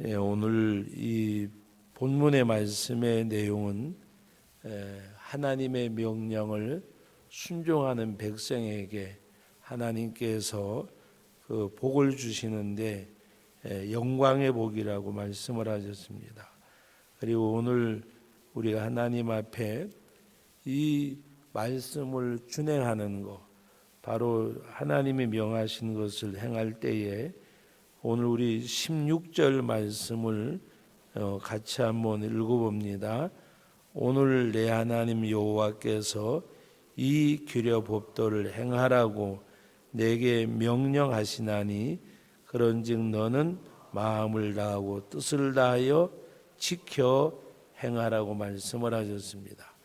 오늘 이 본문의 말씀의 내용은 하나님의 명령을 순종하는 백성에게 하나님께서 그 복을 주시는데 영광의 복이라고 말씀을 하셨습니다. 그리고 오늘 우리가 하나님 앞에 이 말씀을 준행하는 것, 바로 하나님이 명하신 것을 행할 때에 오늘 우리 16절 말씀을 같이 한번 읽어봅니다. 오늘 내 하나님 여호와께서 이 규례 법도를 행하라고 내게 명령하시나니 그런즉 너는 마음을 다하고 뜻을 다하여 지켜 행하라고 말씀을 하셨습니다.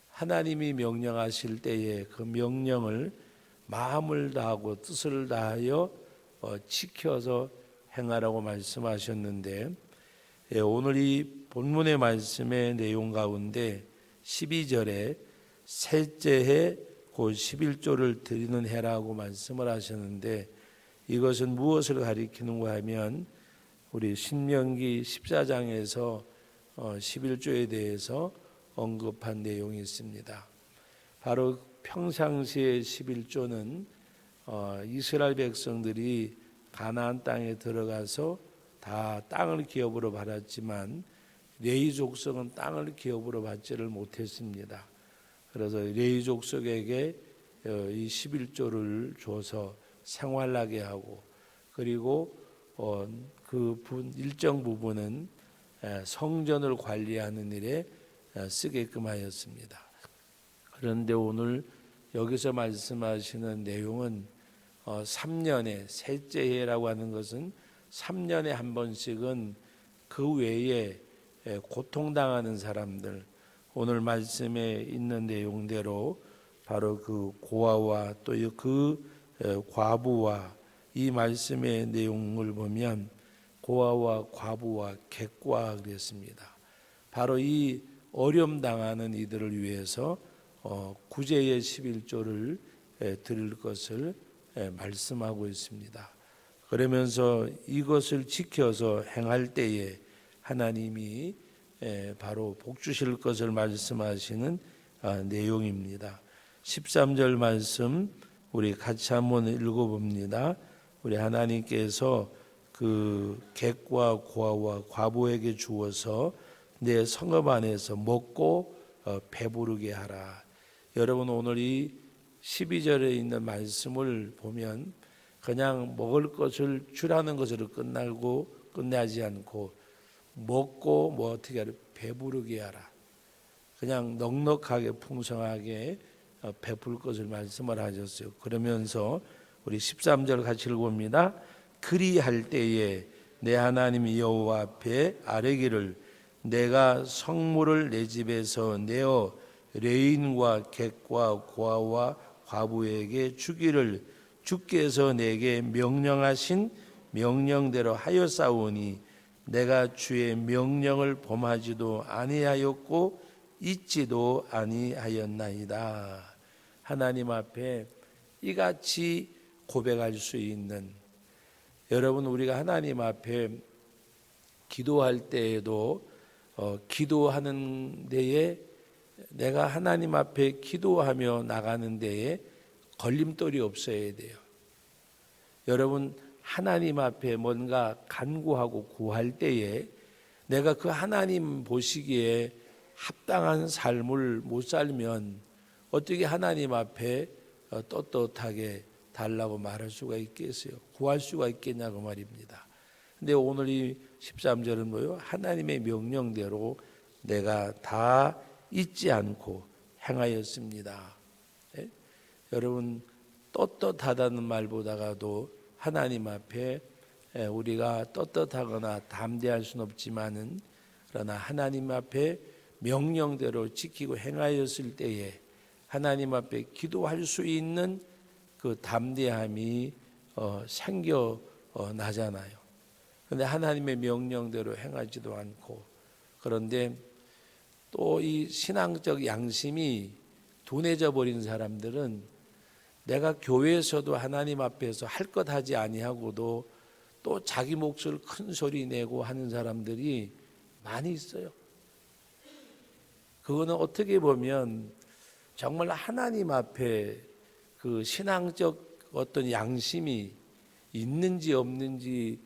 하나님이 명령하실 때에 그 명령을 마음을 다하고 뜻을 다하여 지켜서 행하라고 말씀하셨는데, 오늘 이 본문의 말씀의 내용 가운데 12절에 셋째 해 곧 11조를 드리는 해라고 말씀을 하셨는데, 이것은 무엇을 가리키는가 하면 우리 신명기 14장에서 11조에 대해서 언급한 내용이 있습니다. 바로 평상시의 11조는 이스라엘 백성들이 가나안 땅에 들어가서 다 땅을 기업으로 받았지만 레위 족속은 땅을 기업으로 받지를 못했습니다. 그래서 레위 족속에게 이 11조를 줘서 생활하게 하고, 그리고 그 일정 부분은 성전을 관리하는 일에 쓰게끔 하였습니다. 그런데 오늘 여기서 말씀하시는 내용은 3년에 셋째 해라고 하는 것은 3년에 한 번씩은 그 외에 고통당하는 사람들, 오늘 말씀에 있는 내용대로 바로 그 고아와 또 그 과부와, 이 말씀의 내용을 보면 고아와 과부와 객과 그랬습니다. 바로 이 어려움 당하는 이들을 위해서 구제의 11조를 드릴 것을 말씀하고 있습니다. 그러면서 이것을 지켜서 행할 때에 하나님이 바로 복 주실 것을 말씀하시는 내용입니다. 13절 말씀 우리 같이 한번 읽어봅니다. 우리 하나님께서 그 객과 고아와 과부에게 주어서 내 성읍 안에서 먹고 배부르게 하라. 여러분, 오늘 이 12절에 있는 말씀을 보면 그냥 먹을 것을 주라는 것으로 끝나지 않고 먹고 어떻게 하라? 배부르게 하라. 그냥 넉넉하게 풍성하게 베풀 것을 말씀을 하셨어요. 그러면서 우리 13절 같이 읽어봅니다. 그리할 때에 내 하나님 여호와 앞에 아뢰기를 내가 성물을 내 집에서 내어 레인과 객과 고아와 과부에게 주기를 주께서 내게 명령하신 명령대로 하였사오니 내가 주의 명령을 범하지도 아니하였고 잊지도 아니하였나이다. 하나님 앞에 이같이 고백할 수 있는, 여러분, 우리가 하나님 앞에 기도할 때에도 기도하는 데에 내가 하나님 앞에 기도하며 나가는 데에 걸림돌이 없어야 돼요. 여러분, 하나님 앞에 뭔가 간구하고 구할 때에 내가 그 하나님 보시기에 합당한 삶을 못 살면 어떻게 하나님 앞에 떳떳하게 달라고 말할 수가 있겠어요? 구할 수가 있겠냐고 말입니다. 근데 오늘 이 13절은 뭐예요? 하나님의 명령대로 내가 다 잊지 않고 행하였습니다. 네? 여러분, 떳떳하다는 말보다가도 하나님 앞에 우리가 떳떳하거나 담대할 수는 없지만은, 그러나 하나님 앞에 명령대로 지키고 행하였을 때에 하나님 앞에 기도할 수 있는 그 담대함이 생겨나잖아요. 그런데 하나님의 명령대로 행하지도 않고, 그런데 또 이 신앙적 양심이 둔해져 버린 사람들은 내가 교회에서도 하나님 앞에서 할 것 하지 아니하고도 또 자기 몫을 큰 소리 내고 하는 사람들이 많이 있어요. 그거는 어떻게 보면 정말 하나님 앞에 그 신앙적 어떤 양심이 있는지 없는지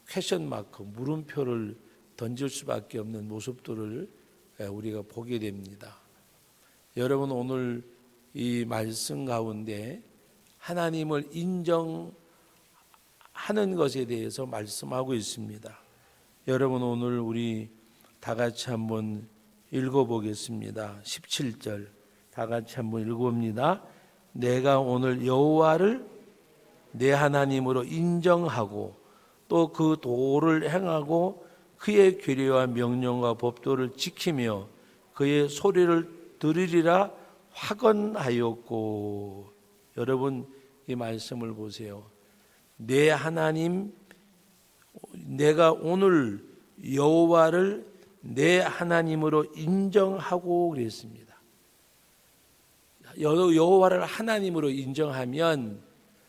퀘션 마크, 물음표를 던질 수밖에 없는 모습들을 우리가 보게 됩니다. 여러분, 오늘 이 말씀 가운데 하나님을 인정하는 것에 대해서 말씀하고 있습니다. 여러분, 오늘 우리 다 같이 한번 읽어보겠습니다. 17절 다 같이 한번 읽어봅니다. 내가 오늘 여호와를 내 하나님으로 인정하고 또 그 도를 행하고 그의 규례와 명령과 법도를 지키며 그의 소리를 들으리라 확언하였고. 여러분, 이 말씀을 보세요. 내 하나님, 내가 오늘 여호와를 내 하나님으로 인정하고 그랬습니다. 여호와를 하나님으로 인정하면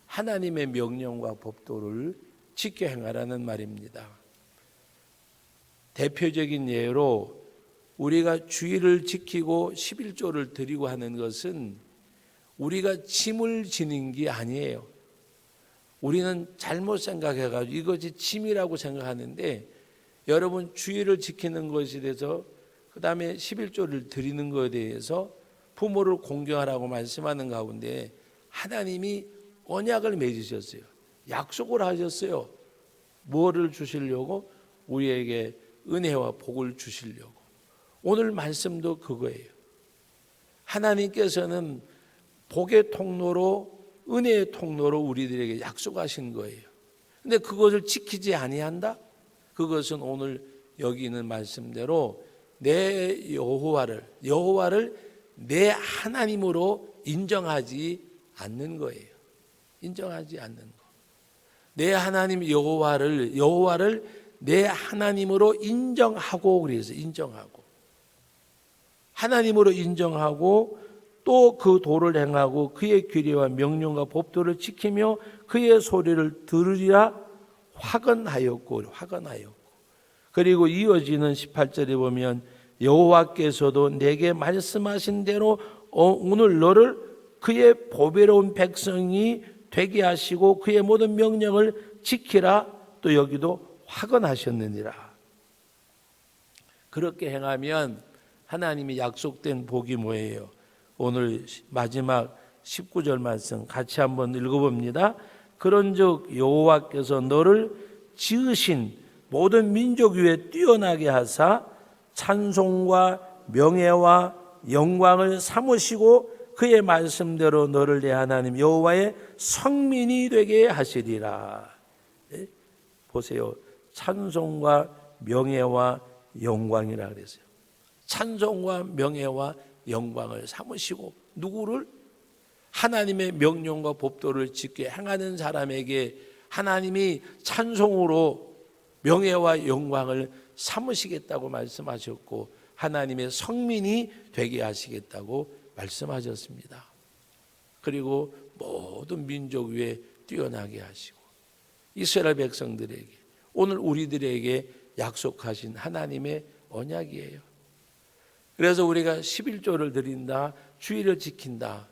하나님의 명령과 법도를 지켜 행하라는 말입니다. 대표적인 예로 우리가 주일을 지키고 11조를 드리고 하는 것은 우리가 짐을 지는 게 아니에요. 우리는 잘못 생각해가지고 이것이 짐이라고 생각하는데, 여러분, 주일을 지키는 것에 대해서, 그 다음에 11조를 드리는 것에 대해서 부모를 공경하라고 말씀하는 가운데 하나님이 언약을 맺으셨어요. 약속을 하셨어요. 뭐를 주시려고? 우리에게 은혜와 복을 주시려고. 오늘 말씀도 그거예요. 하나님께서는 복의 통로로, 은혜의 통로로 우리들에게 약속하신 거예요. 근데 그것을 지키지 아니한다? 그것은 오늘 여기 있는 말씀대로 내 여호와를 내 하나님으로 인정하지 않는 거예요. 인정하지 않는 거. 내 하나님 여호와를 내 하나님으로 인정하고, 그래서 인정하고, 하나님으로 인정하고 또 그 도를 행하고 그의 규례와 명령과 법도를 지키며 그의 소리를 들으리라 확언하였고. 그리고 이어지는 18절에 보면 여호와께서도 내게 말씀하신 대로 오늘 너를 그의 보배로운 백성이 되게 하시고 그의 모든 명령을 지키라. 또 여기도 확언하셨느니라. 그렇게 행하면 하나님이 약속된 복이 뭐예요? 오늘 마지막 19절 말씀 같이 한번 읽어봅니다. 그런즉 여호와께서 너를 지으신 모든 민족 위에 뛰어나게 하사 찬송과 명예와 영광을 삼으시고 그의 말씀대로 너를 내 하나님 여호와의 성민이 되게 하시리라. 네? 보세요. 찬송과 명예와 영광이라 그랬어요. 찬송과 명예와 영광을 삼으시고, 누구를? 하나님의 명령과 법도를 지켜 행하는 사람에게 하나님이 찬송으로 명예와 영광을 삼으시겠다고 말씀하셨고 하나님의 성민이 되게 하시겠다고 말씀하셨습니다. 그리고 모든 민족 위에 뛰어나게 하시고 이스라엘 백성들에게, 오늘 우리들에게 약속하신 하나님의 언약이에요. 그래서 우리가 11조를 드린다, 주일을 지킨다,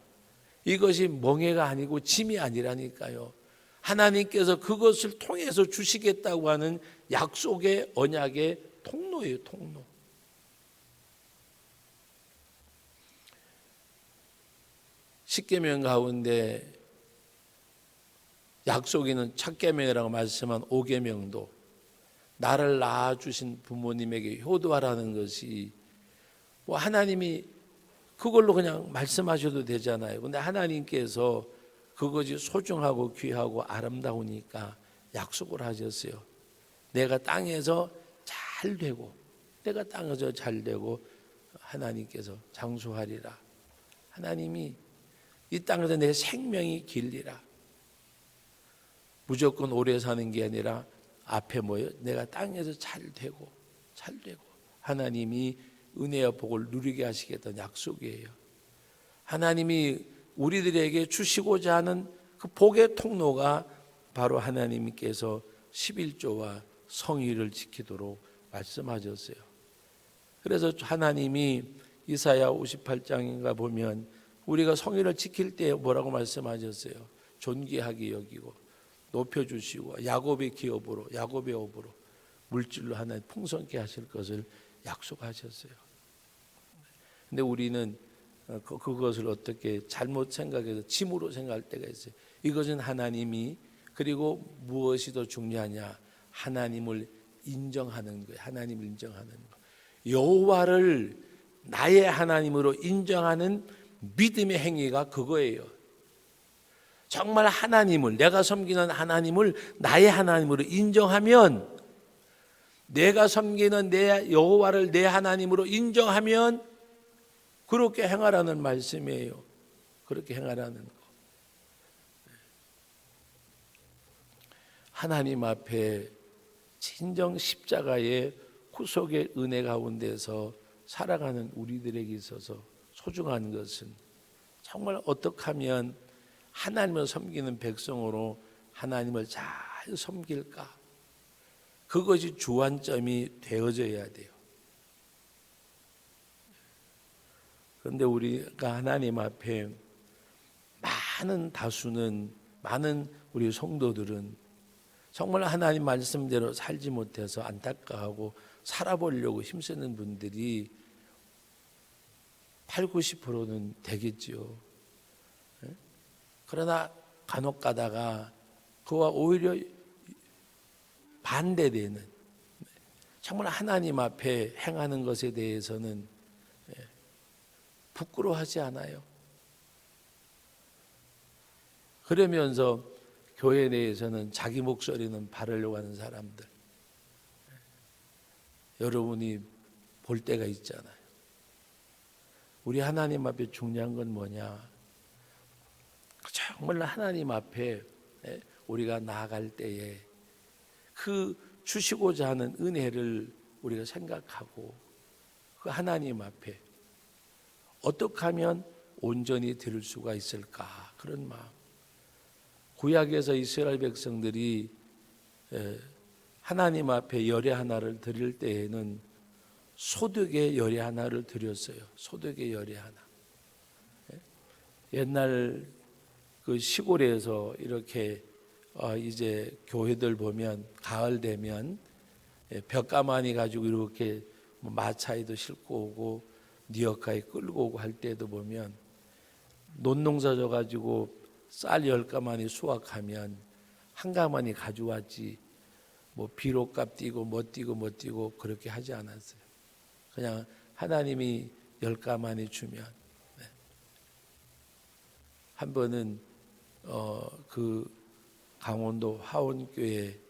이것이 멍해가 아니고 짐이 아니라니까요. 하나님께서 그것을 통해서 주시겠다고 하는 약속의 언약의 통로예요, 통로. 십계명 가운데 약속이는 첫 계명이라고 말씀한 5계명도 나를 낳아주신 부모님에게 효도하라는 것이 뭐 하나님이 그걸로 그냥 말씀하셔도 되잖아요. 근데 하나님께서 그것이 소중하고 귀하고 아름다우니까 약속을 하셨어요. 내가 땅에서 잘 되고, 내가 땅에서 잘 되고 하나님께서 장수하리라. 하나님이 이 땅에서 내 생명이 길리라. 무조건 오래 사는 게 아니라 앞에 뭐예요? 내가 땅에서 잘 되고 하나님이 은혜와 복을 누리게 하시겠다는 약속이에요. 하나님이 우리들에게 주시고자 하는 그 복의 통로가 바로 하나님께서 11조와 성의를 지키도록 말씀하셨어요. 그래서 하나님이 이사야 58장인가 보면 우리가 성의를 지킬 때 뭐라고 말씀하셨어요? 존귀하게 여기고 높여주시고 야곱의 기업으로, 야곱의 업으로 물질로 하나님 풍성케 하실 것을 약속하셨어요. 근데 우리는 그것을 어떻게 잘못 생각해서 짐으로 생각할 때가 있어요. 이것은 하나님이, 그리고 무엇이 더 중요하냐? 하나님을 인정하는 거예요. 하나님을 인정하는 거. 여호와를 나의 하나님으로 인정하는 믿음의 행위가 그거예요. 정말 하나님을, 내가 섬기는 하나님을 나의 하나님으로 인정하면, 내가 섬기는 내 여호와를 내 하나님으로 인정하면 그렇게 행하라는 말씀이에요. 그렇게 행하라는 거. 하나님 앞에 진정 십자가의 후속의 은혜 가운데서 살아가는 우리들에게 있어서 소중한 것은 정말 어떻게 하면 하나님을 섬기는 백성으로 하나님을 잘 섬길까? 그것이 주안점이 되어져야 돼요. 그런데 우리가 하나님 앞에 많은 우리 성도들은 정말 하나님 말씀대로 살지 못해서 안타까워하고 살아보려고 힘쓰는 분들이 8, 90%는 되겠지요. 그러나 간혹 가다가 그와 오히려 반대되는, 정말 하나님 앞에 행하는 것에 대해서는 부끄러워하지 않아요. 그러면서 교회 내에서는 자기 목소리는 바르려고 하는 사람들, 여러분이 볼 때가 있잖아요. 우리 하나님 앞에 중요한 건 뭐냐? 정말 하나님 앞에 우리가 나아갈 때에 그 주시고자 하는 은혜를 우리가 생각하고 그 하나님 앞에 어떻게 하면 온전히 드릴 수가 있을까? 그런 마음. 구약에서 이스라엘 백성들이 하나님 앞에 열의 하나를 드릴 때에는 소득의 열의 하나를 드렸어요. 소득의 열의 하나. 옛날 그 시골에서 이렇게 이제 교회들 보면 가을 되면 벽가마니 가지고 이렇게 마차에도 싣고 오고 니어카에 끌고 오고 할 때도 보면 논농사 져 가지고 쌀 10가마니 수확하면 한 가마니 가져왔지, 뭐 비료값 띄고 뭐 띄고 그렇게 하지 않았어요. 그냥 하나님이 10가마니 주면. 한 번은 그 강원도 화원교회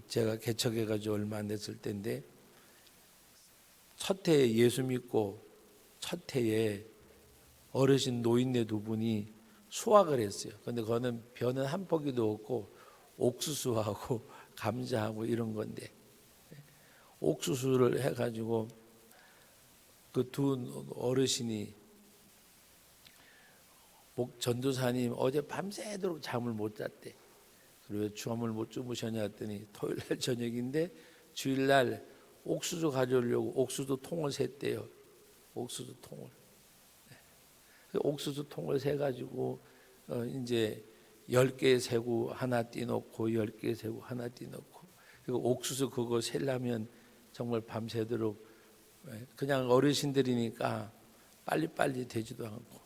제가 개척해가지고 얼마 안 됐을 때인데, 첫 해에 예수 믿고 첫 해에 어르신 노인네 두 분이 수확을 했어요. 근데 그거는 벼는 한 포기도 없고 옥수수하고 감자하고 이런 건데, 옥수수를 해가지고 그 두 어르신이 전도사님 어제 밤새도록 잠을 못 잤대. 그리고 잠을 못 주무셨냐 했더니 토요일날 저녁인데 주일날 옥수수 가져오려고 옥수수 통을 샜대요. 옥수수 통을. 옥수수 통을 세가지고 이제 10개 세고 하나 띄놓고 10개 세고 하나 띄놓고, 그리고 옥수수 그거 세려면 정말 밤새도록, 그냥 어르신들이니까 빨리빨리 되지도 않고,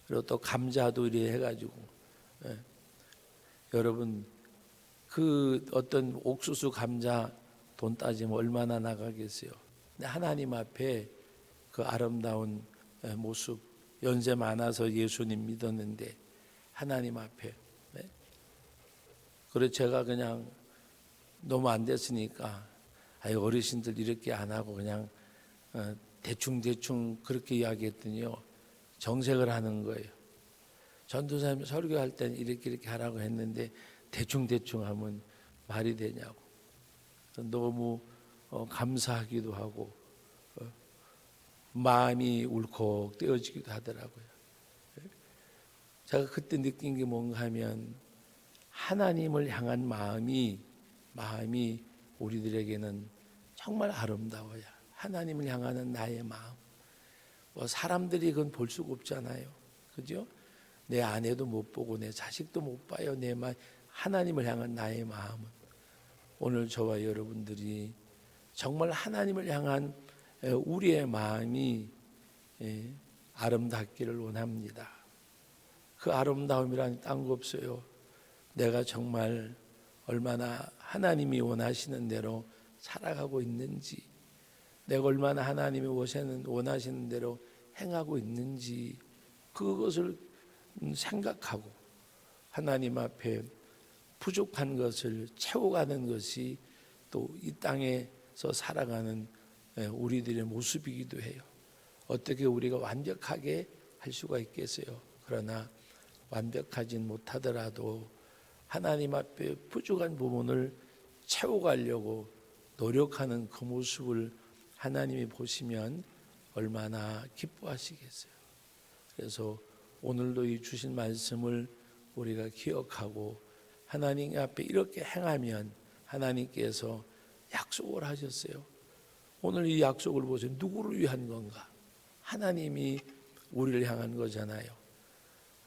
그리고 또 감자도 이래 해가지고, 여러분 그 어떤 옥수수 감자 돈 따지면 얼마나 나가겠어요. 근데 하나님 앞에 그 아름다운 모습, 연세 많아서 예수님 믿었는데 하나님 앞에, 그래서 제가 그냥 너무 안 됐으니까 어르신들 이렇게 안 하고 그냥 대충 그렇게 이야기했더니요, 정색을 하는 거예요. 전도사님 설교할 때는 이렇게 하라고 했는데 대충 하면 말이 되냐고. 너무 감사하기도 하고 마음이 울컥 떼어지기도 하더라고요. 제가 그때 느낀 게 뭔가 하면 하나님을 향한 마음이 마음이 우리들에게는 정말 아름다워야. 하나님을 향하는 나의 마음. 뭐 사람들이 그건 볼 수가 없잖아요. 그죠? 내 아내도 못 보고 내 자식도 못 봐요. 내 마음, 하나님을 향한 나의 마음은. 오늘 저와 여러분들이 정말 하나님을 향한 우리의 마음이 아름답기를 원합니다. 그 아름다움이란 딴 거 없어요. 내가 정말 얼마나 하나님이 원하시는 대로 살아가고 있는지, 내가 얼마나 하나님이 원하시는 대로 행하고 있는지, 그것을 생각하고 하나님 앞에 부족한 것을 채워가는 것이 또 이 땅에서 살아가는 우리들의 모습이기도 해요. 어떻게 우리가 완벽하게 할 수가 있겠어요? 그러나 완벽하진 못하더라도 하나님 앞에 부족한 부분을 채워가려고 노력하는 그 모습을 하나님이 보시면 얼마나 기뻐하시겠어요. 그래서 오늘도 이 주신 말씀을 우리가 기억하고 하나님 앞에 이렇게 행하면 하나님께서 약속을 하셨어요. 오늘 이 약속을 보세요. 누구를 위한 건가? 하나님이 우리를 향한 거잖아요.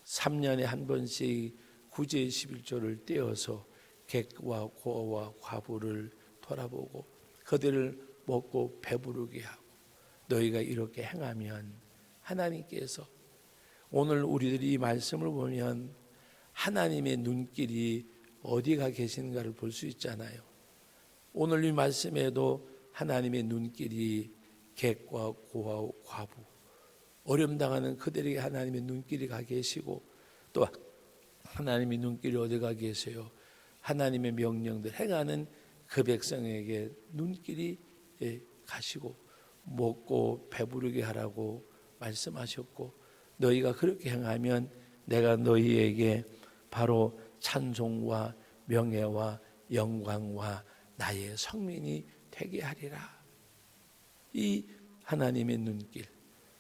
3년에 한 번씩 구제 11조를 떼어서 객과 고아와 과부를 돌아보고 그들을 먹고 배부르게 하고, 너희가 이렇게 행하면 하나님께서, 오늘 우리들이 이 말씀을 보면 하나님의 눈길이 어디가 계신가를 볼 수 있잖아요. 오늘 이 말씀에도 하나님의 눈길이 객과 고아 과부, 어려움 당하는 그들에게 하나님의 눈길이 가 계시고, 또 하나님의 눈길이 어디 가 계세요? 하나님의 명령들 행하는 그 백성에게 눈길이 가시고 먹고 배부르게 하라고 말씀하셨고, 너희가 그렇게 행하면 내가 너희에게 바로 찬송과 명예와 영광과 나의 성민이 되게 하리라. 이 하나님의 눈길,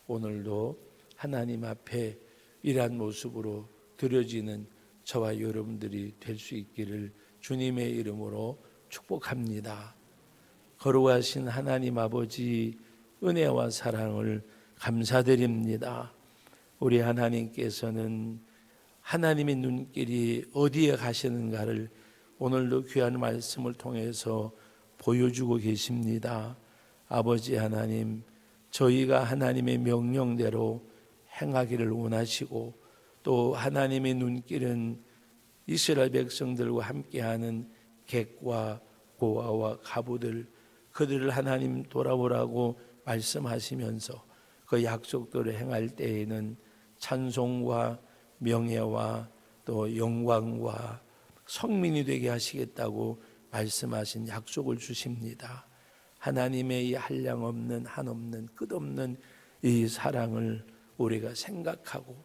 오늘도 하나님 앞에 이러한 모습으로 드려지는 저와 여러분들이 될 수 있기를 주님의 이름으로 축복합니다. 거룩하신 하나님 아버지, 은혜와 사랑을 감사드립니다. 우리 하나님께서는 하나님의 눈길이 어디에 가시는가를 오늘도 귀한 말씀을 통해서 보여주고 계십니다. 아버지 하나님, 저희가 하나님의 명령대로 행하기를 원하시고, 또 하나님의 눈길은 이스라엘 백성들과 함께하는 객과 고아와 과부들, 그들을 하나님 돌아보라고 말씀하시면서 그 약속대로 행할 때에는 찬송과 명예와 또 영광과 성민이 되게 하시겠다고 말씀하신 약속을 주십니다. 하나님의 이 한량없는 한없는 끝없는 이 사랑을 우리가 생각하고,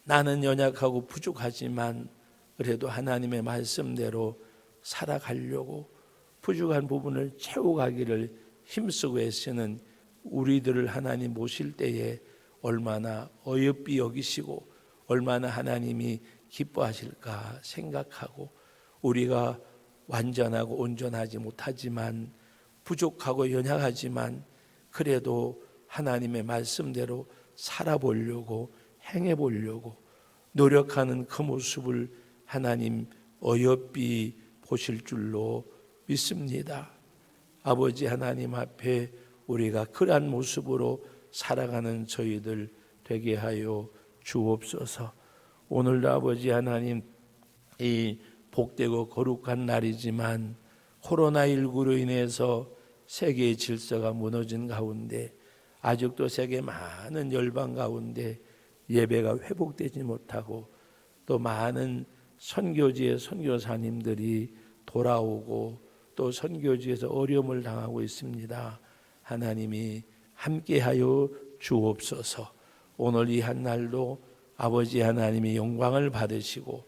나는 연약하고 부족하지만 그래도 하나님의 말씀대로 살아가려고 부족한 부분을 채워가기를 힘쓰고 애쓰는 우리들을 하나님 모실 때에 얼마나 어여삐 여기시고 얼마나 하나님이 기뻐하실까 생각하고, 우리가 완전하고 온전하지 못하지만 부족하고 연약하지만 그래도 하나님의 말씀대로 살아보려고 행해보려고 노력하는 그 모습을 하나님 어여삐 보실 줄로 믿습니다. 아버지 하나님 앞에 우리가 그러한 모습으로 살아가는 저희들 되게 하여 주옵소서. 오늘도 아버지 하나님, 이 복되고 거룩한 날이지만 코로나19로 인해서 세계의 질서가 무너진 가운데 아직도 세계 많은 열방 가운데 예배가 회복되지 못하고, 또 많은 선교지의 선교사님들이 돌아오고 또 선교지에서 어려움을 당하고 있습니다. 하나님이 함께하여 주옵소서. 오늘 이 한날도 아버지 하나님이 영광을 받으시고,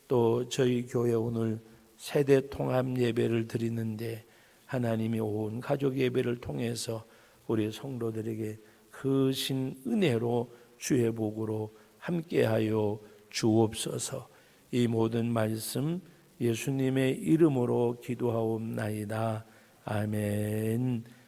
또 저희 교회 오늘 세대 통합 예배를 드리는데 하나님이 온 가족 예배를 통해서 우리 성도들에게 크신 은혜로 주의 복으로 함께하여 주옵소서. 이 모든 말씀 예수님의 이름으로 기도하옵나이다. 아멘.